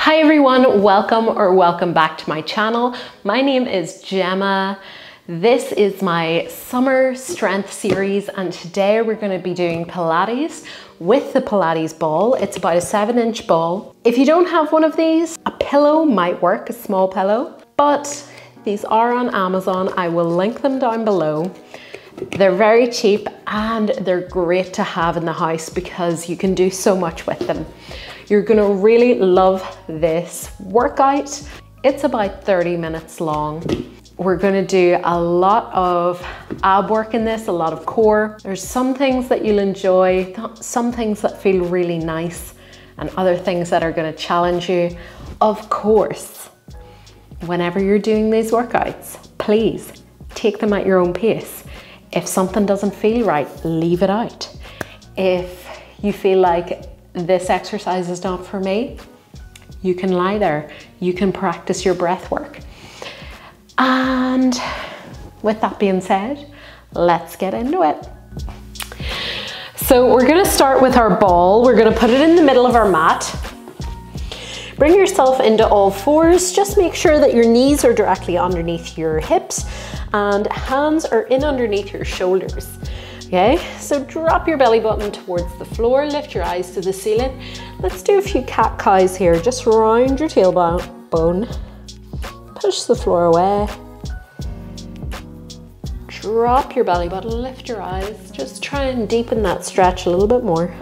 Hi everyone, welcome back to my channel. My name is Gemma. This is my summer strength series and today we're going to be doing Pilates with the Pilates ball. It's about a 7-inch ball. If you don't have one of these, a pillow might work, a small pillow, but these are on Amazon. I will link them down below. They're very cheap and they're great to have in the house because you can do so much with them. You're gonna really love this workout. It's about 30 minutes long. We're gonna do a lot of ab work in this, a lot of core. There's some things that you'll enjoy, some things that feel really nice, and other things that are gonna challenge you. Of course, whenever you're doing these workouts, please take them at your own pace. If something doesn't feel right, leave it out. If you feel like this exercise is not for me, you can lie there. You can practice your breath work. And with that being said, let's get into it. So we're gonna start with our ball. We're gonna put it in the middle of our mat. Bring yourself into all fours. Just make sure that your knees are directly underneath your hips and hands are in underneath your shoulders. Okay, so drop your belly button towards the floor, lift your eyes to the ceiling. Let's do a few cat-cows here. Just round your tailbone, push the floor away. Drop your belly button, lift your eyes. Just try and deepen that stretch a little bit more.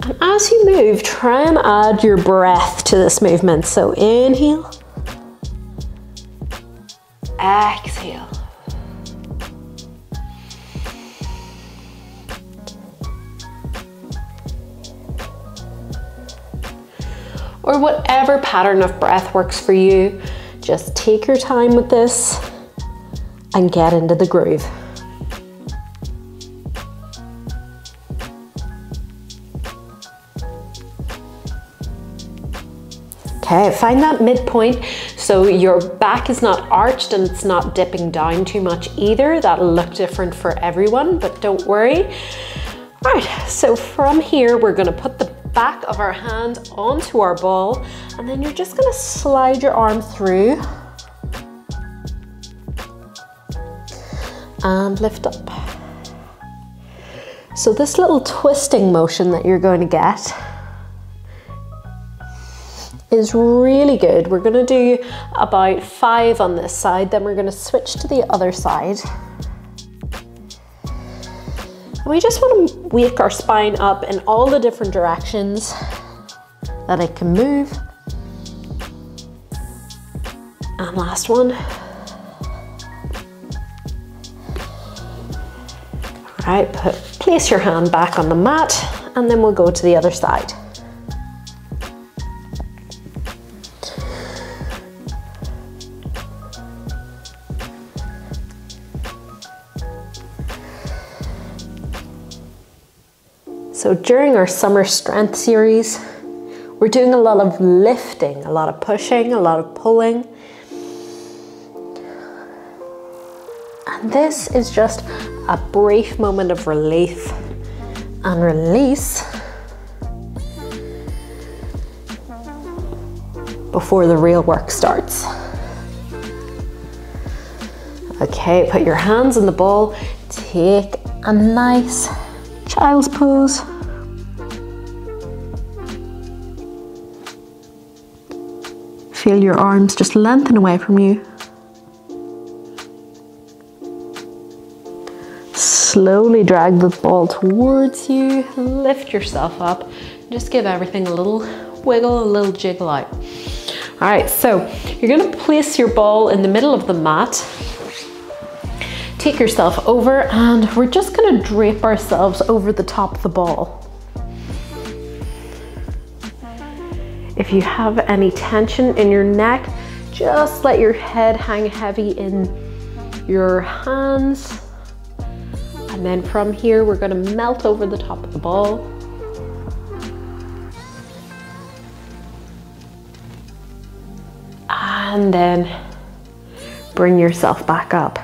And as you move, try and add your breath to this movement. So inhale, exhale. Or whatever pattern of breath works for you, just take your time with this and get into the groove. Okay, find that midpoint so your back is not arched and it's not dipping down too much either. That'll look different for everyone, but don't worry. All right, so from here, we're gonna put the back of our hand onto our ball and then you're just gonna slide your arm through and lift up. So this little twisting motion that you're going to get is really good. We're gonna do about 5 on this side, then we're gonna switch to the other side. And we just wanna wake our spine up in all the different directions that it can move. And last one. All right, place your hand back on the mat and then we'll go to the other side. So during our summer strength series, we're doing a lot of lifting, a lot of pushing, a lot of pulling. And this is just a brief moment of relief and release before the real work starts. Okay, put your hands on the ball, take a nice child's pose. Feel your arms just lengthen away from you. Slowly drag the ball towards you, lift yourself up, just give everything a little wiggle, a little jiggle out. All right, so you're gonna place your ball in the middle of the mat. Take yourself over and we're just gonna drape ourselves over the top of the ball. If you have any tension in your neck, just let your head hang heavy in your hands. And then from here, we're gonna melt over the top of the ball. And then bring yourself back up.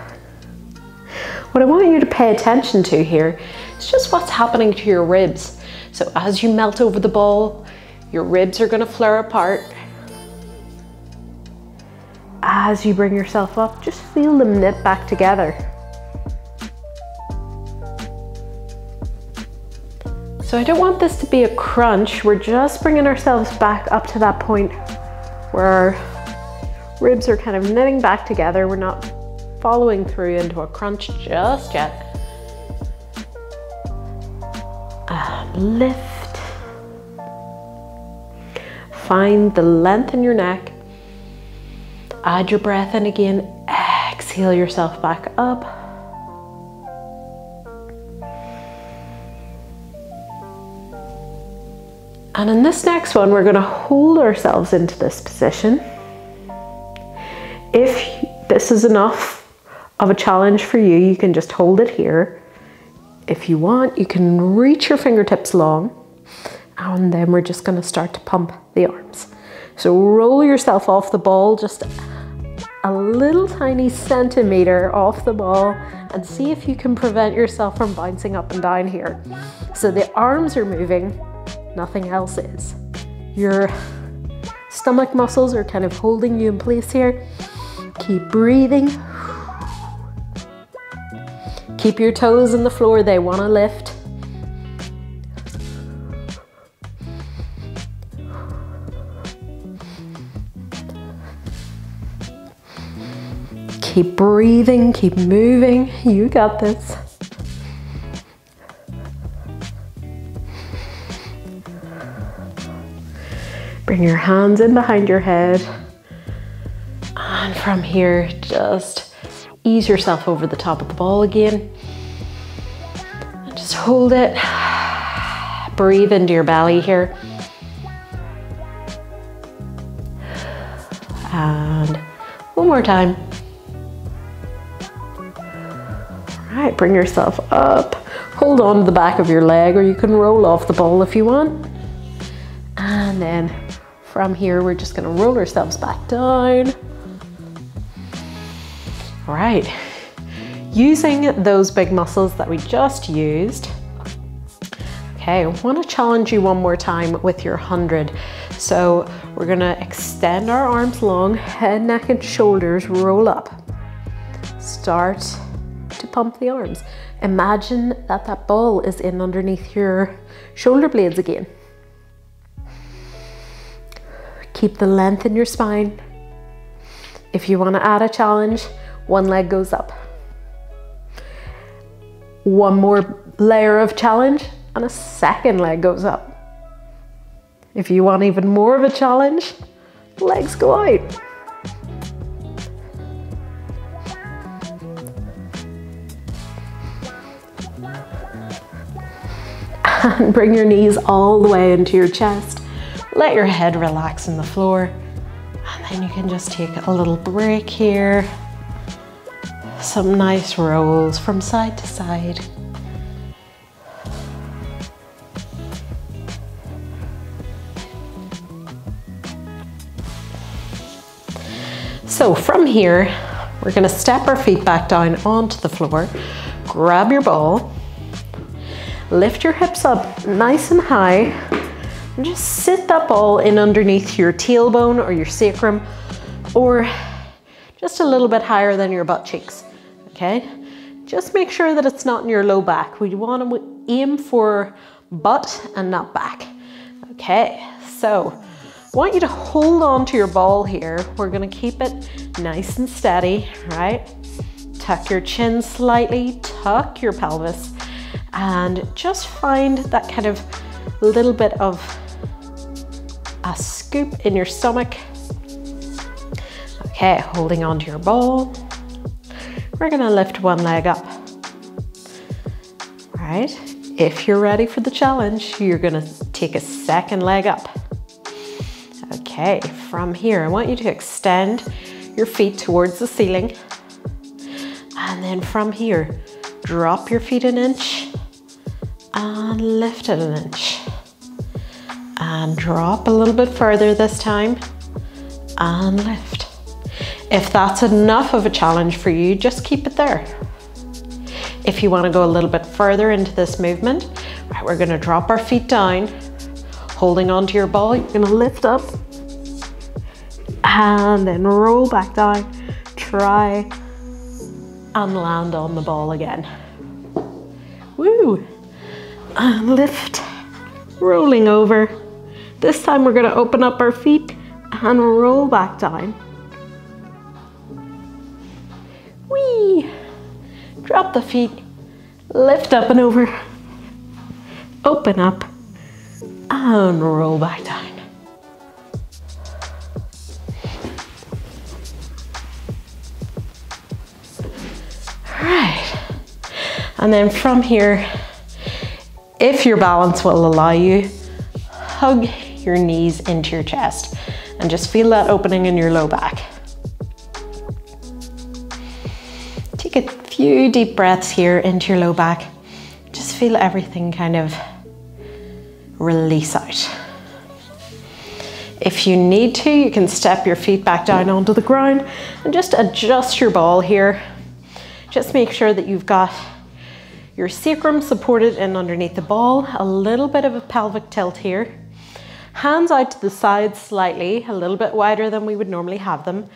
what I want you to pay attention to here is just what's happening to your ribs. So as you melt over the ball, your ribs are going to flare apart. As you bring yourself up, just feel them knit back together. So I don't want this to be a crunch. We're just bringing ourselves back up to that point where our ribs are kind of knitting back together. We're not following through into a crunch just yet. And lift. Find the length in your neck. Add your breath in again. Exhale yourself back up. And in this next one, we're going to hold ourselves into this position. If this is enough of a challenge for you, you can just hold it here. If you want, you can reach your fingertips long, and then we're just going to start to pump the arms. So roll yourself off the ball, just a little tiny centimeter off the ball, and see if you can prevent yourself from bouncing up and down here. So the arms are moving, nothing else is. Your stomach muscles are kind of holding you in place here. Keep breathing. Keep your toes on the floor, they want to lift. Keep breathing, keep moving. You got this. Bring your hands in behind your head. And from here, just ease yourself over the top of the ball again. And just hold it. Breathe into your belly here. And one more time. All right, bring yourself up. Hold on to the back of your leg, or you can roll off the ball if you want. And then from here, we're just gonna roll ourselves back down. All right, using those big muscles that we just used. Okay, I wanna challenge you one more time with your 100. So we're gonna extend our arms long, head, neck, and shoulders roll up. Start to pump the arms. Imagine that that ball is in underneath your shoulder blades again. Keep the length in your spine. If you want to add a challenge, one leg goes up. One more layer of challenge and a second leg goes up. If you want even more of a challenge, legs go out. And bring your knees all the way into your chest. Let your head relax on the floor. And then you can just take a little break here. Some nice rolls from side to side. So from here, we're going to step our feet back down onto the floor. Grab your ball. Lift your hips up nice and high. And just sit that ball in underneath your tailbone or your sacrum, or just a little bit higher than your butt cheeks, okay? Just make sure that it's not in your low back. We want to aim for butt and not back. Okay, so I want you to hold on to your ball here. We're gonna keep it nice and steady, right? Tuck your chin slightly, tuck your pelvis, and just find that kind of little bit of a scoop in your stomach. Okay, holding on to your ball. We're gonna lift one leg up. All right, if you're ready for the challenge, you're gonna take a second leg up. Okay, from here, I want you to extend your feet towards the ceiling. And then from here, drop your feet an inch and lift it an inch. And drop a little bit further this time and lift. If that's enough of a challenge for you, just keep it there. If you want to go a little bit further into this movement, right, we're going to drop our feet down, holding onto your ball. You're going to lift up and then roll back down. Try and land on the ball again. Woo! And lift, rolling over. This time we're going to open up our feet and roll back down. Whee! Drop the feet, lift up and over, open up, and roll back down. All right. And then from here, if your balance will allow you, hug your knees into your chest and just feel that opening in your low back. Take a few deep breaths here into your low back. Just feel everything kind of release out. If you need to, you can step your feet back down onto the ground and just adjust your ball here. Just make sure that you've got your sacrum supported in underneath the ball, a little bit of a pelvic tilt here. Hands out to the side slightly, a little bit wider than we would normally have them.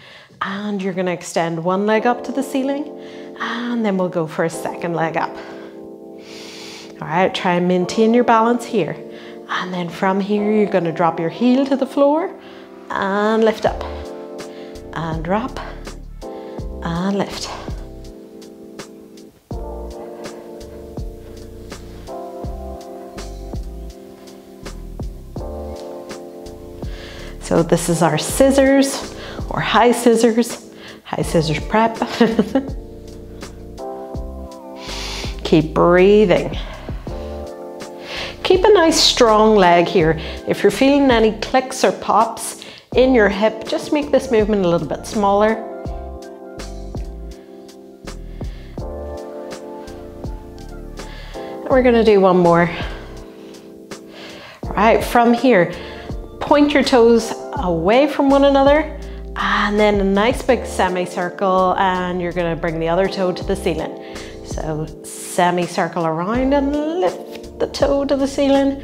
And you're gonna extend one leg up to the ceiling, and then we'll go for a second leg up. All right, try and maintain your balance here. And then from here, you're gonna drop your heel to the floor and lift up. And drop and lift. So this is our scissors or high scissors prep. Keep breathing. Keep a nice strong leg here. If you're feeling any clicks or pops in your hip, just make this movement a little bit smaller. And we're gonna do one more. All right, from here, point your toes away from one another, and then a nice big semicircle, and you're gonna bring the other toe to the ceiling. So semicircle around and lift the toe to the ceiling.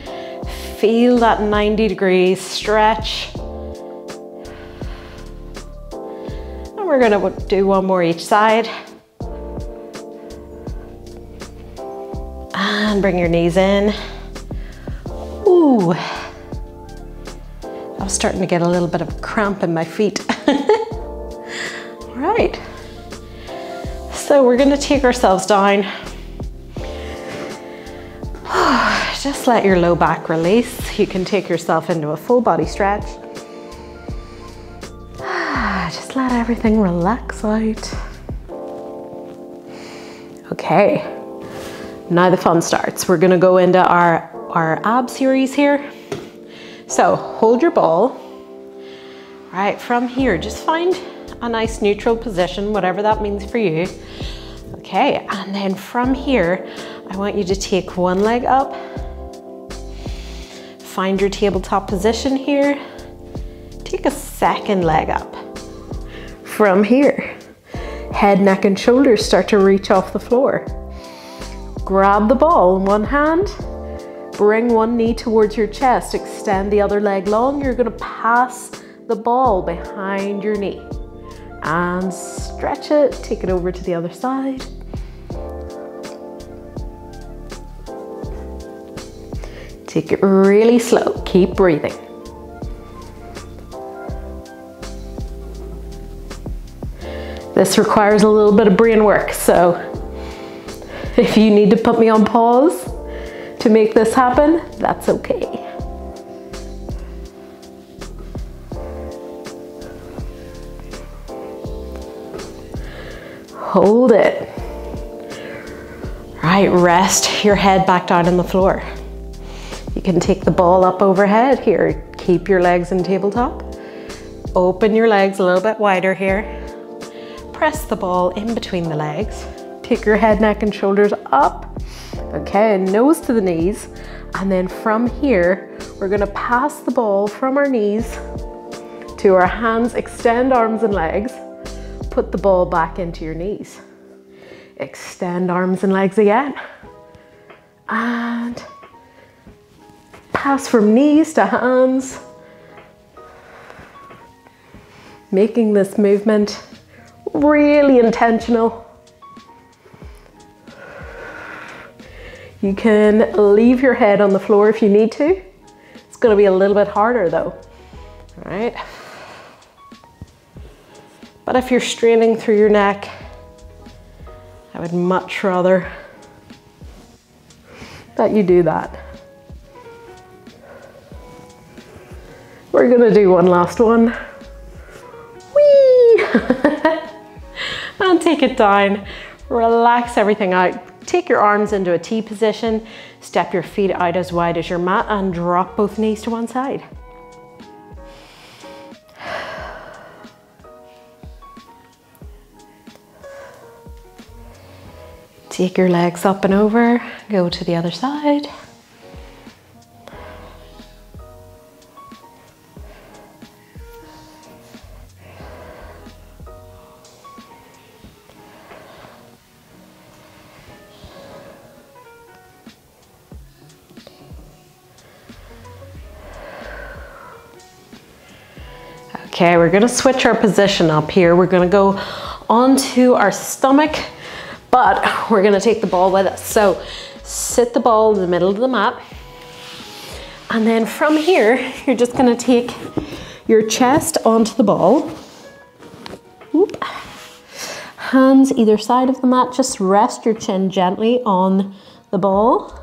Feel that 90 degrees stretch. And we're gonna do one more each side. And bring your knees in. Ooh. I was starting to get a little bit of a cramp in my feet. All right. So we're gonna take ourselves down. Just let your low back release. You can take yourself into a full body stretch. Just let everything relax out. Okay, now the fun starts. We're gonna go into our ab series here. So hold your ball. All right, from here, just find a nice neutral position, whatever that means for you. Okay, and then from here, I want you to take one leg up. Find your tabletop position here. Take a second leg up. From here, head, neck, and shoulders start to reach off the floor. Grab the ball in one hand. Bring one knee towards your chest, extend the other leg long. You're gonna pass the ball behind your knee and stretch it, take it over to the other side. Take it really slow, keep breathing. This requires a little bit of brain work, so if you need to put me on pause to make this happen, that's okay. Hold it. Right, rest your head back down on the floor. You can take the ball up overhead here. Keep your legs in tabletop. Open your legs a little bit wider here. Press the ball in between the legs. Take your head, neck, and shoulders up. Okay, nose to the knees. And then from here, we're gonna pass the ball from our knees to our hands, extend arms and legs. Put the ball back into your knees. Extend arms and legs again. And pass from knees to hands. Making this movement really intentional. You can leave your head on the floor if you need to. It's going to be a little bit harder though. All right. But if you're straining through your neck, I would much rather that you do that. We're going to do one last one. Whee! And take it down. Relax everything out. Take your arms into a T position, step your feet out as wide as your mat and drop both knees to one side. Take your legs up and over, go to the other side. Okay, we're gonna switch our position up here. We're gonna go onto our stomach, but we're gonna take the ball with us. So sit the ball in the middle of the mat. And then from here, you're just gonna take your chest onto the ball. Whoop. Hands either side of the mat, just rest your chin gently on the ball.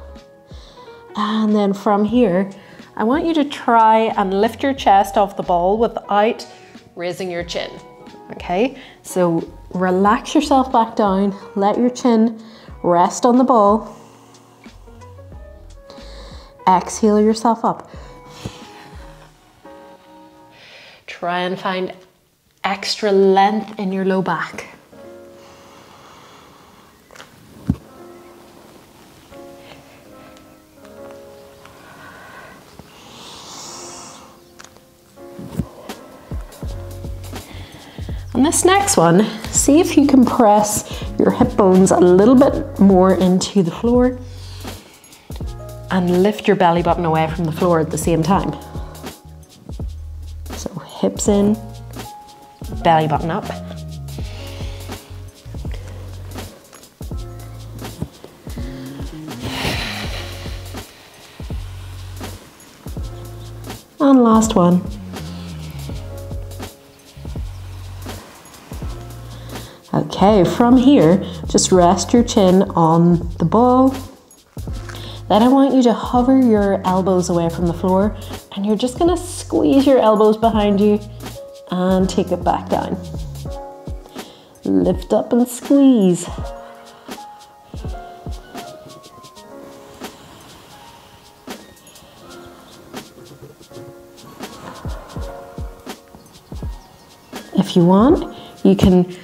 And then from here, I want you to try and lift your chest off the ball without raising your chin, okay? So relax yourself back down, let your chin rest on the ball. Exhale yourself up. Try and find extra length in your low back. On this next one, see if you can press your hip bones a little bit more into the floor and lift your belly button away from the floor at the same time. So hips in, belly button up. And last one. Okay, from here, just rest your chin on the ball. Then I want you to hover your elbows away from the floor and you're just gonna squeeze your elbows behind you and take it back down. Lift up and squeeze. If you want, you can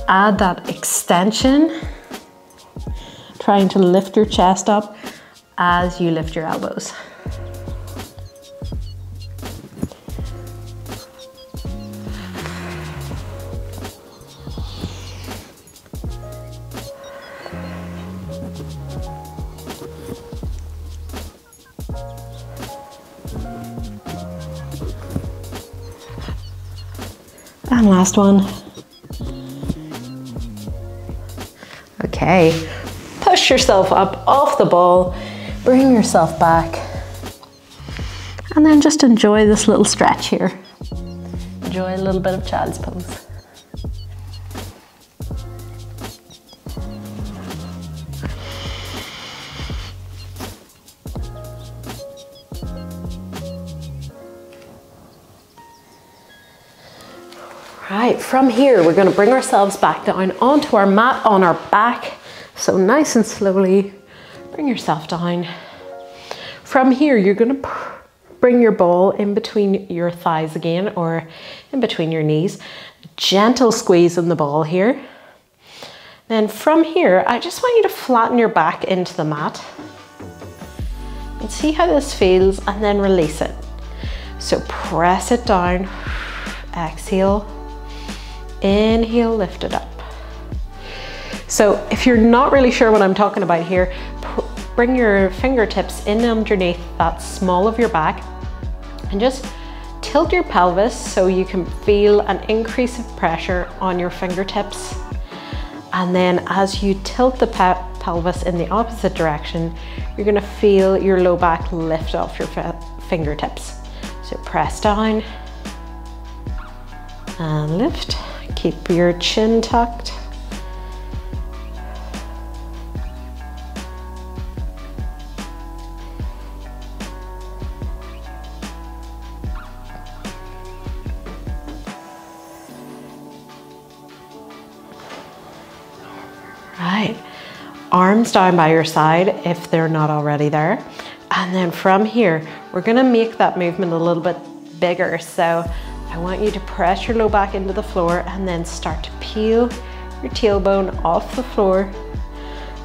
add that extension, trying to lift your chest up as you lift your elbows. And last one. Okay, push yourself up off the ball, bring yourself back, and then just enjoy this little stretch here. Enjoy a little bit of child's pose. Right, from here, we're going to bring ourselves back down onto our mat on our back. So nice and slowly, bring yourself down. From here, you're going to bring your ball in between your thighs again, or in between your knees. Gentle squeeze on the ball here. Then from here, I just want you to flatten your back into the mat. And see how this feels, and then release it. So press it down, exhale. Inhale, lift it up. So if you're not really sure what I'm talking about here, bring your fingertips in underneath that small of your back and just tilt your pelvis so you can feel an increase of pressure on your fingertips. And then as you tilt the pelvis in the opposite direction, you're gonna feel your low back lift off your fingertips. So press down and lift. Keep your chin tucked. Right, arms down by your side if they're not already there. And then from here, we're gonna make that movement a little bit bigger. So I want you to press your low back into the floor and then start to peel your tailbone off the floor,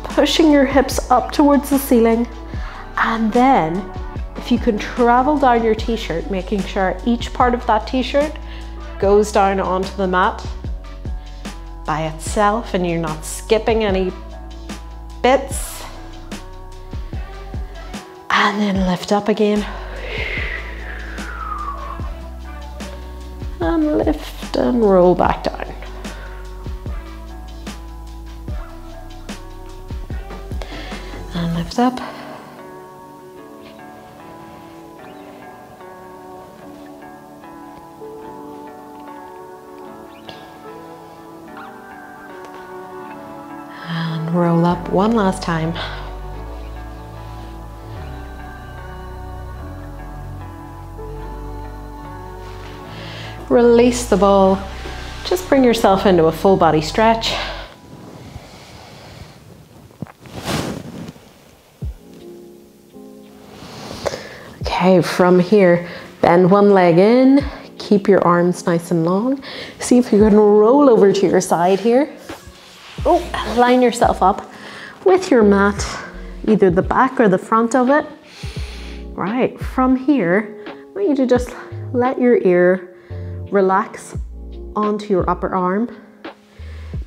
pushing your hips up towards the ceiling. And then if you can travel down your t-shirt, making sure each part of that t-shirt goes down onto the mat by itself and you're not skipping any bits. And then lift up again. And lift and roll back down. And lift up. And roll up one last time. Release the ball. Just bring yourself into a full body stretch. Okay, from here, bend one leg in, keep your arms nice and long. See if you can roll over to your side here. Oh, line yourself up with your mat, either the back or the front of it. Right, from here, I want you to just let your ear relax onto your upper arm.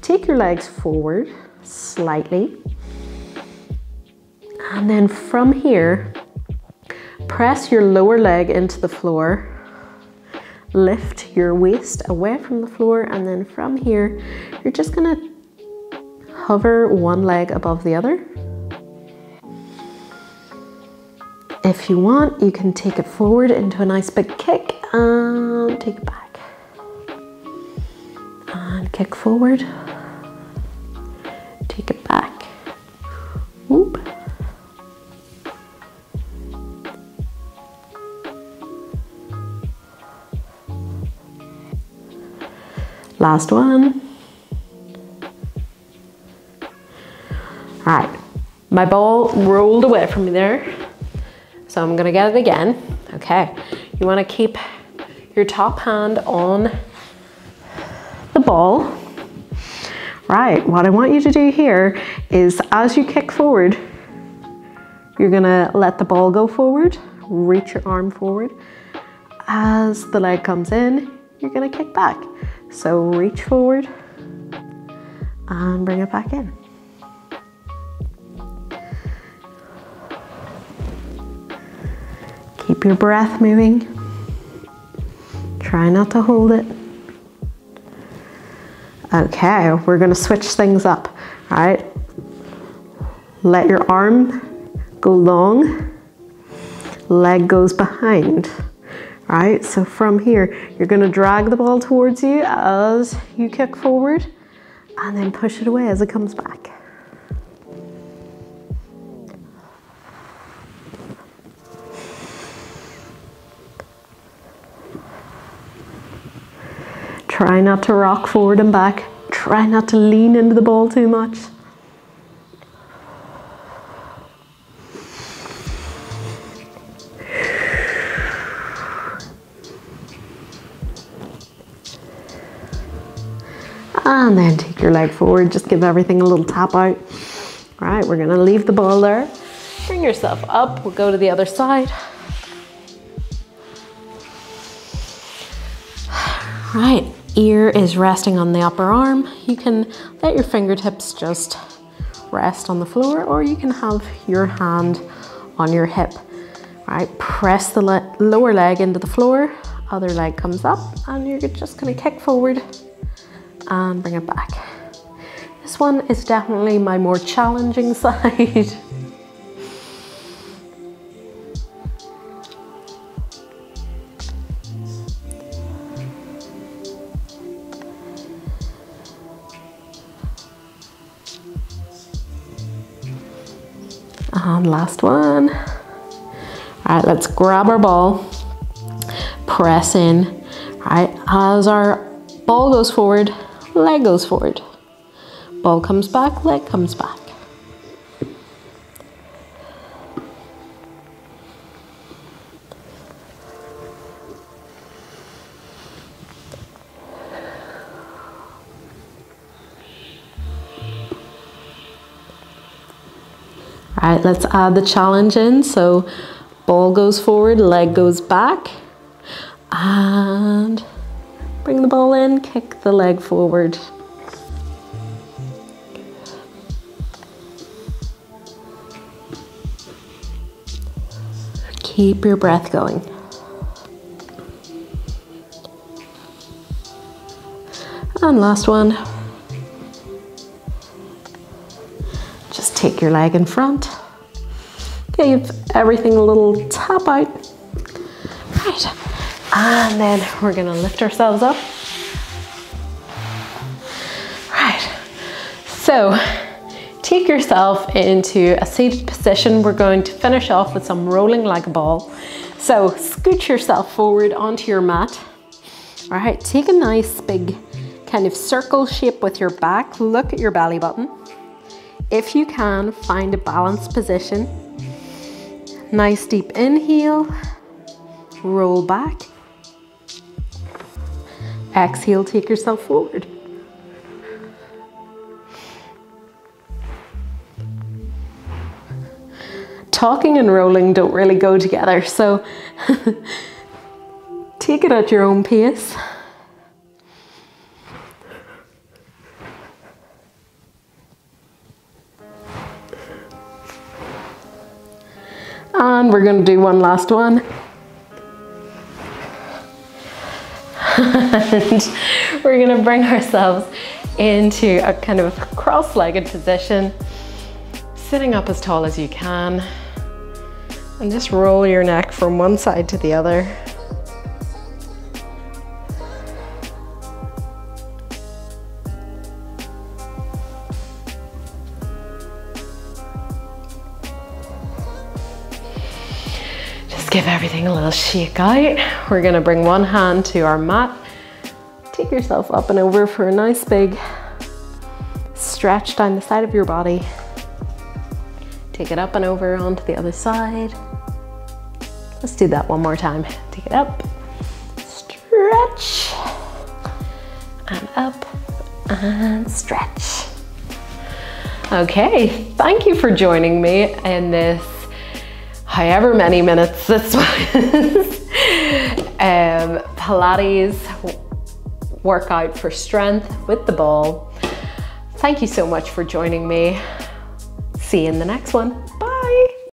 Take your legs forward slightly. And then from here, press your lower leg into the floor. Lift your waist away from the floor. And then from here, you're just gonna hover one leg above the other. If you want, you can take it forward into a nice big kick and take it back. And kick forward, take it back, whoop. Last one. All right, my ball rolled away from me there, so I'm gonna get it again. Okay, you wanna keep your top hand on the ball. Right, what I want you to do here is as you kick forward, you're gonna let the ball go forward, reach your arm forward. As the leg comes in, you're gonna kick back. So reach forward and bring it back in. Keep your breath moving. Try not to hold it. Okay, we're gonna switch things up, all right? Let your arm go long, leg goes behind, all right? So from here, you're gonna drag the ball towards you as you kick forward and then push it away as it comes back. Try not to rock forward and back. Try not to lean into the ball too much. And then take your leg forward, just give everything a little tap out. All right, we're gonna leave the ball there. Bring yourself up, we'll go to the other side. All right, ear is resting on the upper arm. You can let your fingertips just rest on the floor, or you can have your hand on your hip. All right, press the lower leg into the floor, other leg comes up, and you're just gonna kick forward and bring it back. This one is definitely my more challenging side. And last one. All right, let's grab our ball, press in. All right, as our ball goes forward, leg goes forward. Ball comes back, leg comes back. All right, let's add the challenge in. So ball goes forward, leg goes back, and bring the ball in, kick the leg forward. Keep your breath going. And last one. Just take your leg in front. Give everything a little tap out. Right. And then we're gonna lift ourselves up. Right. So take yourself into a seated position. We're going to finish off with some rolling like a ball. So scoot yourself forward onto your mat. All right, take a nice big kind of circle shape with your back. Look at your belly button. If you can, find a balanced position. Nice deep inhale, roll back. Exhale, take yourself forward. Talking and rolling don't really go together, so take it at your own pace. And we're going to do one last one. And we're going to bring ourselves into a kind of cross-legged position, sitting up as tall as you can, and just roll your neck from one side to the other. Give everything a little shake out. We're gonna bring one hand to our mat. Take yourself up and over for a nice big stretch down the side of your body. Take it up and over onto the other side. Let's do that one more time. Take it up, stretch, and up, and stretch. Okay, thank you for joining me in this however many minutes this was, Pilates workout for strength with the ball. Thank you so much for joining me. See you in the next one.